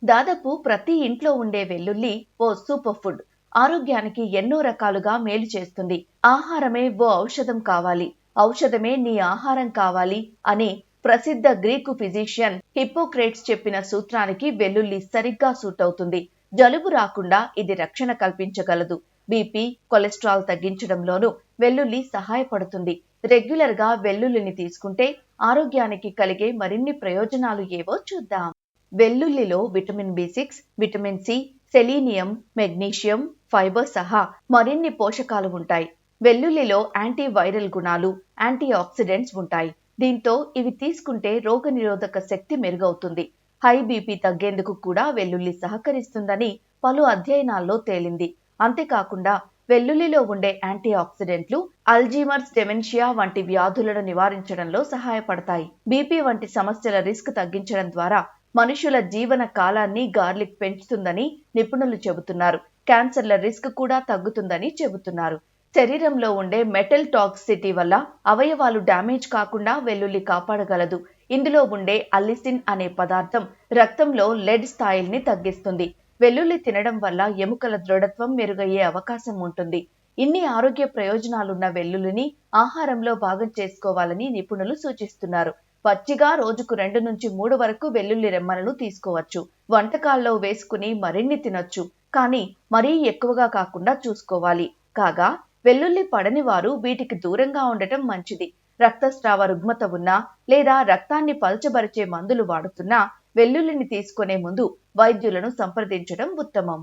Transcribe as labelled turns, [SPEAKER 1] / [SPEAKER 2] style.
[SPEAKER 1] దాదాపు ప్రతి ఇంట్లో ఉండే వెల్లుల్లి ఓ సూపర్ ఫుడ్. ఆరోగ్యానికి ఎన్నో రకాలుగా మేలు చేస్తుంది. ఆహారమే ఓ ఔషధం కావాలి, ఔషధమే నీ ఆహారం కావాలి అని ప్రసిద్ధ గ్రీకు ఫిజిషియన్ హిప్పోక్రేట్స్ చెప్పిన సూత్రానికి వెల్లుల్లి సరిగ్గా సూట్ అవుతుంది. జలుబు రాకుండా ఇది రక్షణ కల్పించగలదు. బీపీ, కొలెస్ట్రాల్ తగ్గించడంలోనూ వెల్లుల్లి సహాయపడుతుంది. రెగ్యులర్ గా వెల్లుల్లిని తీసుకుంటే ఆరోగ్యానికి కలిగే మరిన్ని ప్రయోజనాలు ఏవో చూద్దాం. వెల్లుల్లిలో విటమిన్ బి6, vitamin C, selenium, magnesium, fibre సహా మరిన్ని పోషకాలు ఉంటాయి. వెల్లుల్లిలో యాంటీ వైరల్ గుణాలు, యాంటీ ఆక్సిడెంట్స్ ఉంటాయి. దీంతో ఇవి తీసుకుంటే రోగనిరోధక శక్తి మెరుగవుతుంది. హై బీపీ తగ్గేందుకు కూడా వెల్లుల్లి సహకరిస్తుందని పలు అధ్యయనాల్లో తేలింది. అంతేకాకుండా వెల్లుల్లిలో ఉండే యాంటీ ఆక్సిడెంట్లు అల్జీమర్స్, డెమెన్షియా వంటి వ్యాధులను నివారించడంలో సహాయపడతాయి. బీపీ వంటి సమస్యల రిస్క్ తగ్గించడం ద్వారా మనుషుల జీవన కాలాన్ని గార్లిక్ పెంచుతుందని నిపుణులు చెబుతున్నారు. క్యాన్సర్ల రిస్క్ కూడా తగ్గుతుందని చెబుతున్నారు. శరీరంలో ఉండే మెటల్ టాక్సిసిటీ వల్ల అవయవాలు డ్యామేజ్ కాకుండా వెల్లుల్లి కాపాడగలదు. ఇందులో ఉండే అల్లిసిన్ అనే పదార్థం రక్తంలో లెడ్ స్థాయిల్ని తగ్గిస్తుంది. వెల్లుల్లి తినడం వల్ల ఎముకల దృఢత్వం మెరుగయ్యే అవకాశం ఉంటుంది. ఇన్ని ఆరోగ్య ప్రయోజనాలున్న వెల్లుల్లిని ఆహారంలో భాగం చేసుకోవాలని నిపుణులు సూచిస్తున్నారు. పచ్చిగా రోజుకు 2 నుంచి 3 వరకు వెల్లుల్లి రెమ్మలను తీసుకోవచ్చు. వంటకాల్లో వేసుకుని మరిన్ని తినొచ్చు. కానీ మరీ ఎక్కువగా కాకుండా చూసుకోవాలి. కాగా వెల్లుల్లి పడని వారు వీటికి దూరంగా ఉండటం మంచిది. రక్తస్రావ రుగ్మత ఉన్నా లేదా రక్తాన్ని పల్చబరిచే మందులు వాడుతున్నా వెల్లుల్లిని తీసుకునే ముందు వైద్యులను సంప్రదించడం ఉత్తమం.